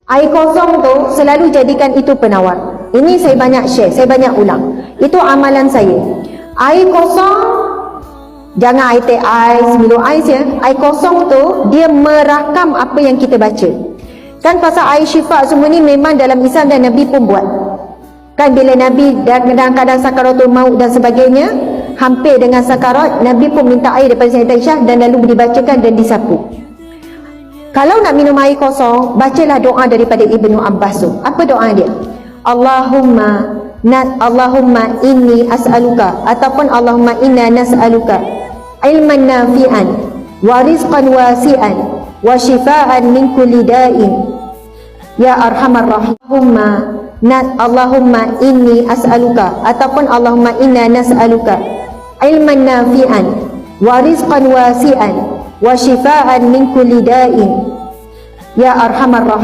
Air kosong tu selalu jadikan itu penawar. Ini saya banyak share, saya banyak ulang. Itu amalan saya. Air kosong, jangan air teh ais, minum ais ya. Air kosong tu dia merakam apa yang kita baca. Kan pasal air syifa semua ni memang dalam Islam dan Nabi pun buat. Kan bila Nabi dalam keadaan sakaratul maut dan sebagainya, hampir dengan sakarat, Nabi pun minta air daripada Sayyidah Aisyah dan lalu dibacakan dan disapu. Kalau nak minum air kosong, bacalah doa daripada Ibnu Abbas tu. Apa doa dia? Allahumma inni as'aluka, ataupun Allahumma inna nas'aluka ilman nafi'an wa rizqan wasi'an wa shifaan min kulli da'in ya arhamar rahim. Allahumma inni as'aluka, ataupun Allahumma inna nas'aluka ilman nafi'an wa rizqan wasi'an wa shifaan min kulli da'in ya arhamar rahim.